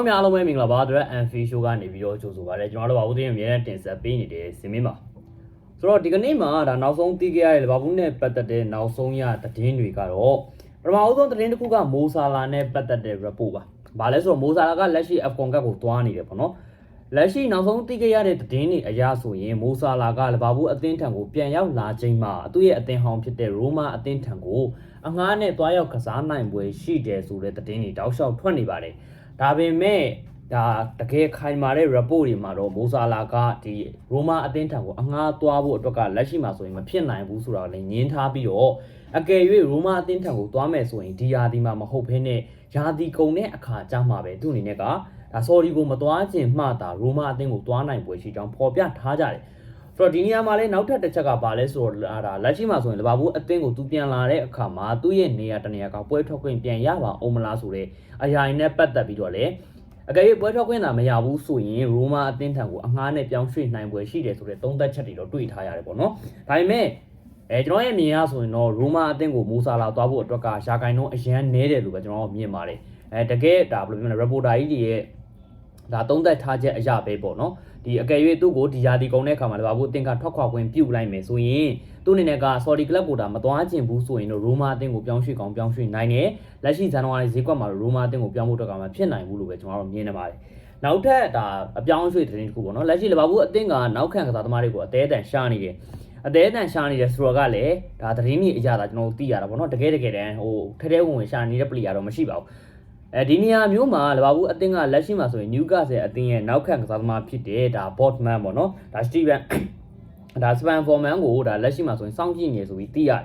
တော်များအားလုံးပဲမင်္ဂလာပါအတွက် Anfi Show ကနေပြီးတော့ကြိုဆိုပါရစေကျွန်တော်တို့ဘာလို့အများနဲ့တင်ဆက်ပေးနေတယ်စင်မင်းပါဆိုတော့ဒီကနေ့မှာဒါနောက်ဆုံးသိခဲ့ရတဲ့ဘာဘူးနဲ့ပတ်သက်တဲ့နောက်ဆုံးရသတင်းတွေကတော့ပထမအဆုံးသတင်းတစ်ခုကမိုဆာလာနဲ့ပတ်သက်တဲ့ report ပါဘာလဲဆိုတော့မိုဆာလာကလက်ရှိ Afcon Cup ကိုသွားနေတယ်ပေါ့နော်လက်ရှိနောက်ဆုံးသိခဲ့ရတဲ့သတင်းတွေအရဆိုရင်မိုဆာလာကလဘာဘူးအသင်းထံကိုပြန်ရောက်လာချိန်မှာသူ့ရဲ့အသင်းဟောင်းဖြစ်တဲ့ရိုမာအသင်းထံကိုအငှားနဲ့တွားရောက်ကစားနိုင်ပွဲရှိတယ်ဆိုတဲ့သတင်းတွေတောက်လျှောက်ထွက်နေပါတယ်ဒါပေမဲ့ဒါတကယ်ခိုင်မာတဲ့ report တွေမှာတော့မိုဆာလာကဒီရိုမာအသင်းထံကိုအငှားသွားဖို့အတွက်ကလက်ရှိမှာဆိုရင်မဖြစ်နိုင်ဘူးဆိုတာလည်းညင်းထားပြီးတော့အကယ်၍ရိုမာအသင်းထံကိုသွားမယ်ဆိုရင်ဒီယာဒီမှာမဟုတ်ဘဲနဲ့ယာဒီကုံတဲ့အခါကြမှာပဲသူ့အနေနဲ့ကဒါဆော်ဒီကိုမသွားခြင်းမှသာရိုမာအသင်းကိုသွားနိုင်ပွဲရှိကြောင်းဖော်ပြထားကြတယ်ဆိုတော့ဒီနေရာမှာလည်းနောက်ထပ်တစ်ချက်ကပါလဲဆိုတော့ဒါလက်ရှိမှာဆိုရင်လဘာဘူးအသင်းကိုသူပြန်လာတဲ့အခါမှာသူ့ရဲ့နေရာတနေရာကပွဲထွက်ခွင့်ပြန်ရပါအောင်မလားဆိုတဲ့အရာရင်းနဲ့ပတ်သက်ပြီးတော့လေအကယ်၍ပွဲထွက်ခွင့်သာမရဘူးဆိုရင်ရိုမာအသင်းထံကိုအငှားနဲ့ပြောင်းရွှေ့နိုင်ပွဲရှိတယ်ဆိုတဲ့သုံးသက်ချက်တွေတော့တွေ့ထားရတယ်ပေါ့နော်ဒါပေမဲ့ကျွန်တော်ရဲ့မြင်ရဆိုရင်တော့ရိုမာအသင်းကိုမိုဆာလာသွားဖို့အတွက်ကရှာကိုင်တော့အရန်နဲတယ်လို့ပဲကျွန်တော်မြင်ပါတယ်တကယ်ဒါဘယ်လိုပြောမလဲ reporter ကြီးတွေရဲ့ဒါသုံးသက်ထားချက်အရာပဲပေါ့နော်ဒီအကယ်၍သူ့ကိုဒီယာဒီကုံတဲ့အခါမှာလည်းဘာဘူးအသင်းကထွက်ခွာခွင့်ပြုလိုက်မယ်ဆိုရင်သူ့အနေနဲ့က Saudi Club ကိုဒါမသွားခြင်းဘူးဆိုရင်တော့ရိုမာအသင်းကိုပြောင်းရွှေ့ကောင်ပြောင်းရွှေ့နိုင်တယ်လက်ရှိဇန်နဝါရီဈေးကွက်မှာရိုမာအသင်းကိုပြောင်းဖို့အတွက်ကမှဖြစ်နိုင်ဘူးလို့ပဲကျွန်တော်တို့မြင်နေပါတယ်နောက်ထပ်ဒါအပြောင်းအရွှေ့သတင်းတစ်ခုပေါ့နော်လက်ရှိလည်းဘာဘူးအသင်းကနောက်ခံကစားသမားတွေကိုအသေးအတန်ရှာနေတယ်အသေးအတန်ရှာနေတယ်ဆိုတော့ကလည်းဒါသတင်းကြီးအရာသာကျွန်တော်တို့သိရတာပေါ့နော်တကယ်တန်ဟိုထဲဝင်ရှာနေတဲ့ player တော့မရှိပါဘူးဒီနေရာမျိုးမှာလဘာဘူးအသင်းကလက်ရှိမှာဆိုရင် Newcastle အသင်းရဲ့နောက်ခံကစားသမားဖြစ်တဲ့ဒါ Botman ပေါ့နော်ဒါ Steven ဒါ Span Forman ကိုဒါလက်ရှိမှာဆိုရင်စောင့်ကြည့်နေဆိုပြီးသိရတယ်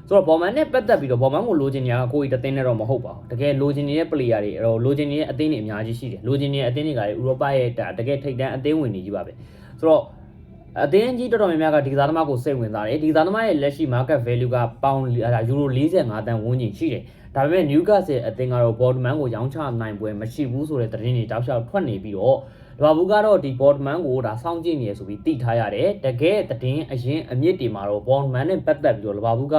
ဆိုတော့ Botman နဲ့ပတ်သက်ပြီးတော့ Botman ကိုလိုချင်နေတာကကိုယ်အသင်းနဲ့တော့မဟုတ်ပါဘူးတကယ်လိုချင်နေတဲ့ player တွေလိုချင်နေတဲ့အသင်းတွေအများကြီးရှိတယ်လိုချင်နေတဲ့အသင်းတွေကလည်းဥရောပရဲ့တကယ်ထိပ်တန်းအသင်းဝင်တွေကြီးပါပဲဆိုတော့အသင်းကြီးတော်တော်များများကဒီကစားသမားကိုစိတ်ဝင်စားတယ်ဒီကစားသမားရဲ့လက်ရှိ market value ကပေါင်ယူရို45တန်ဝန်းကျင်ရှိတယ်ဒါပေမဲ့ Newcastle အသင်းကတော့ Botman ကိုရောင်းချနိုင်ပွဲမရှိဘူးဆိုတဲ့သတင်းတွေတောက်လျှောက်ထွက်နေပြီးတော့လဘာဘူးကတော့ဒီ Botman ကိုဒါစောင့်ကြည့်နေရဆိုပြီးသိထားရတယ်တကယ်သတင်းအရင်အမြင့်တွေမှာတော့ Botman နဲ့ပတ်သက်ပြီးတော့လဘာဘူးက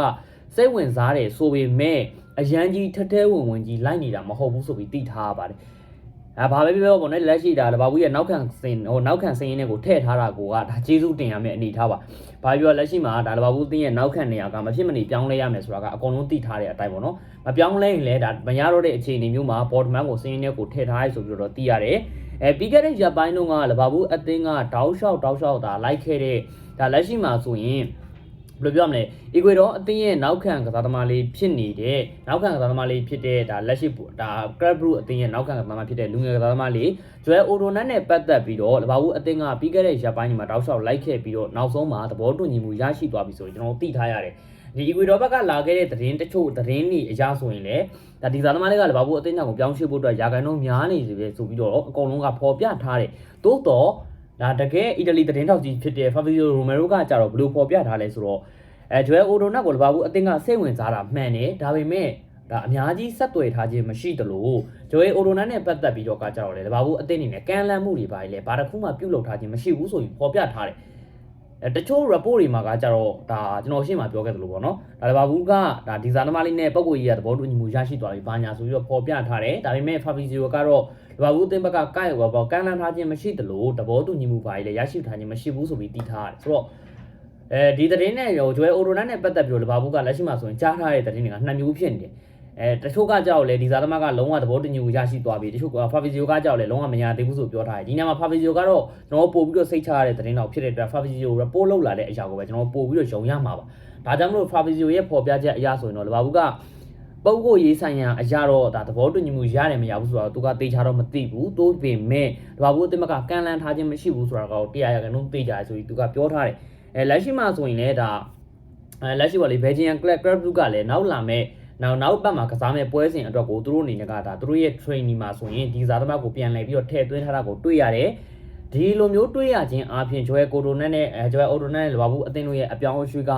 စိတ်ဝင်စားတယ်ဆိုပေမဲ့အရန်ကြီးထက်ထဲဝင်ကြီးလိုက်နေတာမဟုတ်ဘူးဆိုပြီးသိထားရပါတယ်ဘာပဲပြောပေါ့နော်လက်ရှိဒါလဘာဘူးရဲ့နောက်ခံစင်ရင်းတွေကိုထည့်ထားတာကိုကဒါကျေးဇူးတင်ရမယ့်အနေထားပါဘာပြောလက်ရှိမှာဒါလဘာဘူးတင်းရဲ့နောက်ခံနေရာကမဖြစ်မနေပြောင်းလဲရမယ်ဆိုတာကအကုန်လုံးသိထားတဲ့အတိုင်းပေါ့နော်မပြောင်းလဲရင်လည်းဒါမရတော့တဲ့အခြေအနေမျိုးမှာ Botman ကိုစင်ရင်းတွေကိုထည့်ထားရဆိုပြီးတော့သိရတယ်ပြီးခဲ့တဲ့ရက်ပိုင်းတုန်းကလဘာဘူးအသင်းကတောက်လျှောက်ဒါလိုက်ခဲ့တဲ့ဒါလက်ရှိမှာဆိုရင်ဘယ်လိုပြောမလဲအီကွေဒေါအသင်းရဲ့နောက်ခံကစားသမားလေးဖြစ်နေတဲ့နောက်ခံကစားသမားလေးဖြစ်တဲ့ဒါလက်ရှိဒါ Club Brugge အသင်းရဲ့နောက်ခံကစားသမားဖြစ်တဲ့လူငယ်ကစားသမားလေးဂျွဲအိုဒိုနတ်နဲ့ပတ်သက်ပြီးတော့လဘာဘူးအသင်းကပြီးခဲ့တဲ့ရက်ပိုင်းမှာတောက်လျှောက်လိုက်ခဲ့ပြီးတော့နောက်ဆုံးမှာသဘောတူညီမှုရရှိသွားပြီဆိုရင်ကျွန်တော်သိထားရတယ်ဒီအီကွေဒေါဘက်ကလာခဲ့တဲ့သတင်းတချို့သတင်းတွေအရဆိုရင်လည်းဒါဒီကစားသမားလေးကလဘာဘူးအသင်းကြောင့်ပြောင်းရွှေ့ဖို့အတွက်ရာခိုင်နှုန်းများနေပြီဆိုပြီးတော့အကုန်လုံးကဖော်ပြထားတယ်သို့တော့ဒါတကယ်အီတလီသတင်းထောက်ကြီးဖြစ်တဲ့ Fabrizio Romero ကကြတော့ဘယ်လိုဖော်ပြထားလဲဆိုတော့ဂျွဲအိုဒိုနတ်ကိုလဘာဘူးအသင်းကစိတ်ဝင်စားတာမှန်တယ်ဒါပေမဲ့ဒါအများကြီးဆက်သွယ်ထားခြင်းမရှိသလိုဂျွဲအိုဒိုနတ်နဲ့ပတ်သက်ပြီးတော့ကကြတော့လေလဘာဘူးအသင်းအနေနဲ့ကမ်းလှမ်းမှုတွေပါလေဘာတစ်ခုမှပြုတ်လောက်ထားခြင်းမရှိဘူးဆိုပြီးဖော်ပြထားတယ်တချို့ report တွေမှာကကြတော့ဒါကျွန်တော်ရှင်းမှာပြောခဲ့သလိုပေါ့နော်ဒါလဘာဘူးကဒါဒီဇာသမားလေးနဲ့ပုံကိုကြီးရသဘောတူညီမှုရရှိသွားပြီဘာညာဆိုပြီးတော့ဖော်ပြထားတယ်ဒါပေမဲ့ Fabrizio ကတော့လဘာဘူးအသင်းဘက်ကကန့်ရောပေါ့ကမ်းလှမ်းထားခြင်းမရှိသလိုသဘောတူညီမှုပါလေရရှိထားခြင်းမရှိဘူးဆိုပြီးသိထားတယ်ဆိုတော့ဒီသတင်းနဲ့ရောဂျွဲအိုဒိုနတ်နဲ့ပတ်သက်ပြီးတော့လဘာဘူးကလက်ရှိမှာဆိုရင်ကြားထားတဲ့သတင်းတွေကနှစ်မျိုးဖြစ်နေတယ်တချို့ကကြောက်လေဒီဇာသမားကလုံးဝသဘောတူညီမှုရရှိသွားပြီတချို့က Fabrizio ကကြောက်လေလုံးဝမရသေးဘူးဆိုပြောထားတယ်ဒီနေရာမှာ Fabrizio ကတော့ကျွန်တော်ပို့ပြီးတော့စိတ်ချရတဲ့သတင်းတော့ဖြစ်တဲ့အတွက် Fabrizio report လုပ်လာတဲ့အရာကိုပဲကျွန်တော်ပို့ပြီးတော့ယုံရမှာပါဒါကြောင့်မလို့ Fabrizio ရဲ့ဖော်ပြချက်အရာဆိုရင်တော့လဘာဘူးကပုံကိုရေးဆိုင်ရာအရာတော့ဒါသဘောတူညီမှုရတယ်မရဘူးဆိုတော့သူကတေချာတော့မသိဘူးတိုးပေမဲ့လဘာဘူးအသင်းကကန်လန်ထားခြင်းမရှိဘူးဆိုတာကတော့တရားရကန်လုံးသိကြတယ်ဆိုပြီးသူကပြောထားတယ်လက်ရှိမှာဆိုရင်လည်းဒါလက်ရှိပါလေ Belgian Club Brugge ကလည်းနောက်လာမဲ့နောက်ပတ်မှာကစားမဲ့ပွဲစဉ်အတွက်ကိုသူတို့အနေနဲ့ကဒါသူတို့ရဲ့ training မှာဆိုရင်ဒီစားသမားကိုပြန်လှည့်ပြီးတော့ထည့်သွင်းထားတာကိုတွေ့ရတယ်ဒီလိုမျိုးတွေ့ရခြင်းအပြင်ဂျွဲအိုဒိုနတ်နဲ့လဘာဘူးအသင်းတို့ရဲ့အပြောင်းအရွှေ့ကအ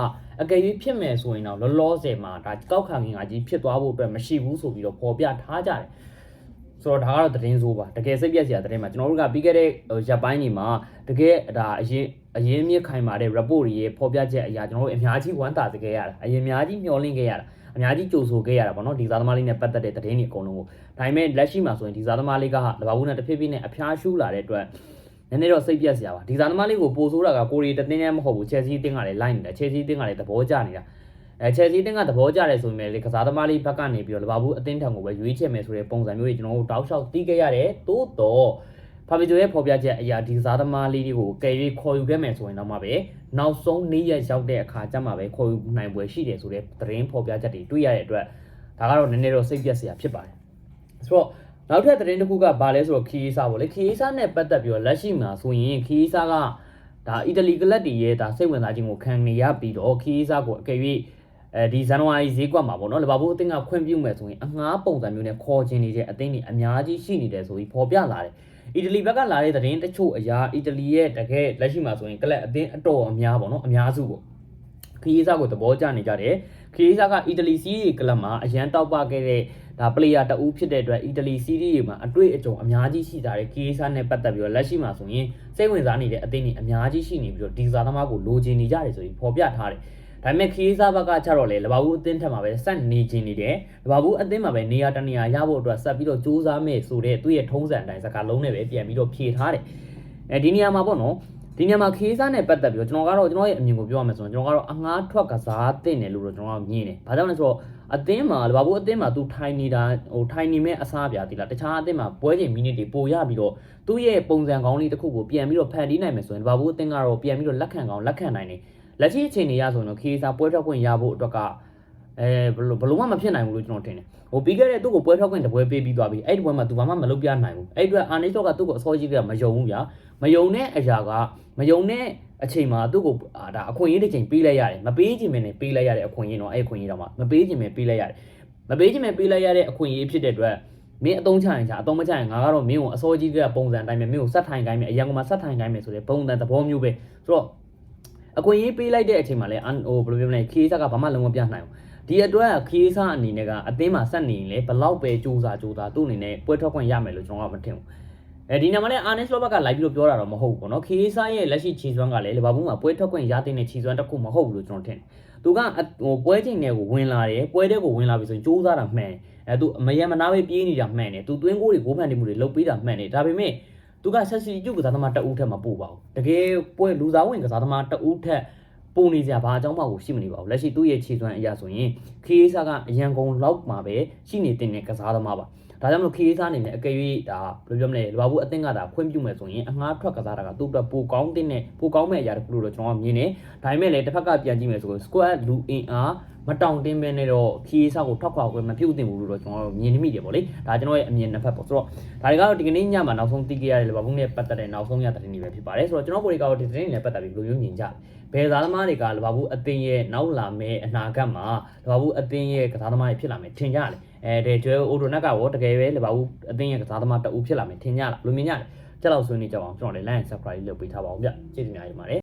ကယ်၍ဖြစ်မယ်ဆိုရင်တော့လောလောဆယ်မှာဒါကောက်ခံငင်ကကြီးဖြစ်သွားဖို့အတွက်မရှိဘူးဆိုပြီးတော့ပေါ်ပြထားကြတယ်ဆိုတော့ဒါကတော့သတင်းဆိုးပါတကယ်စိတ်ပြက်စရာသတင်းမှာကျွန်တော်တို့ကပြီးခဲ့တဲ့ရက်ပိုင်းကြီးမှာတကယ်ဒါအရင်မြင့်ခိုင်မာတဲ့ report တွေရဲ့ဖော်ပြချက်အရာကျွန်တော်တို့အများကြီးဝမ်းသာတကယ်ရတာအရင်အများကြီးမျှော်လင့်ခဲ့ရတာ အများကြီးကြိုဆိုခဲ့ရတာပေါ့နော်ဒီစားသမားလေးနဲ့ပတ်သက်တဲ့သတင်းတွေအကုန်လုံးကိုဒါပေမဲ့လက်ရှိမှာဆိုရင်ဒီစားသမားလေးကလဘာဘူးနဲ့တစ်ဖြည်းဖြည်းနဲ့အဖျားရှူးလာတဲ့အတွက်နည်းနည်းတော့စိတ်ပြက်စရာပါဒီစားသမားလေးကိုပို့ဆိုးတာကကိုရီတတင်းနဲ့မဟုတ်ဘူးချယ်ဆီအတင်းကလည်းလိုက်နေတာချယ်ဆီအတင်းကလည်းသဘောကျနေတာချယ်ဆီအတင်းကသဘောကျတယ်ဆိုရင်လေကစားသမားလေးဘက်ကနေပြီးတော့လဘာဘူးအတင်းထံကိုပဲရွေးချယ်မယ်ဆိုတဲ့ပုံစံမျိုးတွေကျွန်တော်တို့တောက်လျှောက်သိခဲ့ရတယ်သို့တော့ဖာဘီဂျိုရဲ့ဖော်ပြချက်အရာဒီစားသမားလေးတွေကိုကယ်ရီခေါ်ယူခဲ့မယ်ဆိုရင်တော့မှပဲနောက်ဆုံးနေ့ရက်ရောက်တဲ့အခါကျမှပဲခေါ်ယူနိုင်ပွဲရှိတယ်ဆိုတဲ့သတင်းဖော်ပြချက်တွေတွေ့ရတဲ့အတွက်ဒါကတော့နည်းနည်းတော့စိတ်ပြက်စရာဖြစ်ပါတယ်ဆိုတော့နောက်ထပ်သတင်းတစ်ခုကဘာလဲဆိုတော့ခီးစားပေါ့လေခီးစားနဲ့ပတ်သက်ပြီးတော့လက်ရှိမှာဆိုရင်ခီးစားကဒါအီတလီကလပ်တီရဲ့ဒါစိတ်ဝင်စားခြင်းကိုခံနေရပြီးတော့ခီးစားကိုအကယ်၍ဒီဇန်နဝါရီဈေးကွက်မှာပေါ့နော်လဘာဘူးအသင်းကခွင့်ပြုမယ်ဆိုရင်အငှားပုံစံမျိုးနဲ့ခေါ်ခြင်းနေတဲ့အသင်းတွေအများကြီးရှိနေတယ်ဆိုပြီးဖော်ပြလာတယ်အီတလီဘက်ကလာတဲ့သတင်းတချို့အရာအီတလီရဲ့တကယ်လက်ရှိမှာဆိုရင်ကလပ်အသင်းအတော်အများပေါ့နော်အများစုပေါ့ခီးစားကိုသဘောကျနေကြတယ်ခီးစားကအီတလီစီးရီကလပ်မှာအရန်တောက်ပခဲ့တဲ့ဒါပလေယာတအူးဖြစ်တဲ့အတွက်အီတလီစီးရီးတွေမှာအတွေ့အကြုံအများကြီးရှိကြတယ်ခီးစားနဲ့ပတ်သက်ပြီးတော့လက်ရှိမှာဆိုရင်စိတ်ဝင်စားနေတဲ့အသင်းတွေအများကြီးရှိနေပြီးတော့ဒီစားသမားကိုလိုချင်နေကြတယ်ဆိုပြီးဖော်ပြထားတယ်ဒါပေမဲ့ခီးစားဘက်ကကျတော့လေလဘာဘူးအသင်းထက်မှာပဲစက်နေခြင်းနေတယ်လဘာဘူးအသင်းမှာပဲနေရာတနေရာရဖို့အတွက်ဆက်ပြီးတော့စူးစမ်းမယ်ဆိုတဲ့သူ့ရဲ့ထုံးစံအတိုင်းစကားလုံးနဲ့ပဲပြန်ပြီးတော့ဖြေထားတယ်ဒီနေရာမှာပေါ့နော်ဒီနေရာမှာခီးစားနဲ့ပတ်သက်ပြီးတော့ကျွန်တော်ရဲ့အမြင်ကိုပြောရမယ်ဆိုရင်ကျွန်တော်ကတော့အငှားထွက်ကစားတင်တယ်လို့တော့ကျွန်တော်ကမြင်တယ်။ဘာကြောင့်လဲဆိုတော့အသင်းမှာလဘာဘူးအသင်းမှာသူထိုင်နေတာထိုင်နေမဲ့အစားပြတိလားတခြားအသင်းမှာပွဲချိန်မိနစ်တွေပိုရပြီးတော့သူ့ရဲ့ပုံစံကောင်းလေးတစ်ခုကိုပြန်ပြီးတော့ဖန်တီးနိုင်မယ်ဆိုရင်လဘာဘူးအသင်းကတော့ပြန်ပြီးတော့လက်ခံကောင်းလက်ခံနိုင်တယ်။လက်ရှိအချိန်တွေရဆိုရင်တော့ခီးစားပွဲထွက်ခွင့်ရဖို့အတွက်ကဘလို့မှမဖြစ်နိုင်ဘူးလို့ကျွန်တော်ထင်တယ်။ပြီးခဲ့တဲ့သူ့ကိုပွဲထွက်ခွင့်တပွဲပေးပြီးသွားပြီ။အဲ့ဒီပွဲမှာသူဘာမှမလုပ်ပြနိုင်ဘူး။အဲ့ဒီအတွက်အာနေတော့ကသူ့ကိုအစောကြီးကမယုံဘူးဗျာ။မယုံတဲ့အရာကမယုံတဲ့အချိန်မှာသူ့ကိုဒါအခွင့်အရေးတစ်ချိန်ပေးလိုက်ရတယ်မပေးခြင်းနဲ့ပေးလိုက်ရတဲ့အခွင့်အရေးတော့အဲ့အခွင့်အရေးတော့မပေးခြင်းနဲ့ပေးလိုက်ရတယ်မပေးခြင်းနဲ့ပေးလိုက်ရတဲ့အခွင့်အရေးဖြစ်တဲ့အတွက်မင်းအသုံးချရင်ချအသုံးမချရင်ငါကတော့မင်းကိုအစောကြီးကပုံစံအတိုင်းပဲမင်းကိုစက်ထိုင်ခိုင်းမယ်အရန်ကမှစက်ထိုင်ခိုင်းမယ်ဆိုတဲ့ပုံစံသဘောမျိုးပဲဆိုတော့အခွင့်အရေးပေးလိုက်တဲ့အချိန်မှာလည်းဘယ်လိုပြောမလဲခီးစားကဘာမှလုံးဝပြနိုင်ဘူးဒီအတွက်ခီးစားအနေနဲ့ကအသင်းမှာဆက်နေရင်လေဘလောက်ပဲစူးစားသူ့အနေနဲ့ပွဲထွက်ခွင့်ရမယ်လို့ကျွန်တော်ကမထင်ဘူးဒီညမှာလည်းအာနစ်လောဘကလိုက်ပြီးတော့ပြောတာတော့မဟုတ်ဘူးပေါ့နော်ခီးစားရဲ့လက်ရှိခြေစွမ်းကလည်းလဘာဘူးမှာပွဲထွက်ခွင့်ရတဲ့ခြေစွမ်းတစ်ခုမဟုတ်ဘူးလို့ကျွန်တော်ထင်တယ်သူကပွဲချိန်တွေကိုဝင်လာတယ်ပွဲတဲ့ကိုဝင်လာပြီဆိုရင်စူးစားတာမှန်တယ်သူမယံမနာပဲပြေးနေတာမှန်တယ်သူသွင်းကိုတွေဂိုးဖန်တီးမှုတွေလုပ်ပေးတာမှန်တယ်ဒါပေမဲ့သူကဆက်စီကျုပ်ကစားသမားတအူးထက်မပို့ပါဘူးတကယ်ပွဲလူစားဝင်ကစားသမားတအူးထက်ပုံနေကြဘာအကြောင်းမှကိုရှိမနေပါဘူးလက်ရှိသူ့ရဲ့ခြေစွမ်းအရာဆိုရင်ခီးစားကအရန်ကုန်လောက်မှာပဲရှိနေတဲ့ကစားသမားပါဒါကြောင့်မလို့ခီးစားအနေနဲ့အကယ်၍ဒါဘယ်လိုပြောမလဲလဘာဘူးအသင်းကဒါခွင့်ပြုမယ်ဆိုရင်အငှားထွက်ကစားတာကသူ့အတွက်ပိုကောင်းမဲ့အရာတစ်ခုလို့တော့ကျွန်တော်ကမြင်တယ်ဒါပေမဲ့လည်းတစ်ဖက်ကပြန်ကြည့်မယ်ဆိုရင် squad လူအင်အားမတောင့်တင်းပဲနဲ့တော့ခီးစားကိုထောက်ခွာခွင့်မပြုသင့်ဘူးလို့တော့ကျွန်တော်မြင်မိတယ်ပေါ့လေဒါကျွန်တော်ရဲ့အမြင်တစ်ဖက်ပေါ့ဆိုတော့ဒါတွေကတော့ဒီကနေ့ညမှာနောက်ဆုံးသိခဲ့ရတဲ့လဘာဘူးနဲ့ပတ်သက်တဲ့နောက်ဆုံးရသတင်းတွေပဲဖြစ်ပါတယ်ဆိုတော့ကျွန်တော်ကိုယ်ကတော့ဒီသတင်းတွေနဲ့ပတ်သက်ပြီးဘယ်လိုမျိုးမြင်ကြလဲဘယ်သားသမားတွေကလဘာဘူးအသင်းရဲ့နောက်လာမဲ့အနာဂတ်မှာလဘာဘူးအသင်းရဲ့ကစားသမားတွေဖြစ်လာမယ်ထင်ကြတယ်တဲ့ကျွဲအိုဒိုနက်ကရောတကယ်ပဲလဘာဘူးအသင်းရဲ့ကစားသမားတအူးဖြစ်လာမယ်ထင်ကြလားဘယ်လိုမြင်ကြလဲကြက်လောက်ဆွေးနေကြအောင်ကျွန်တော်လည်း like and subscribe လုပ်ပေးထားပါဦးဗျကျေးဇူးများပါတယ်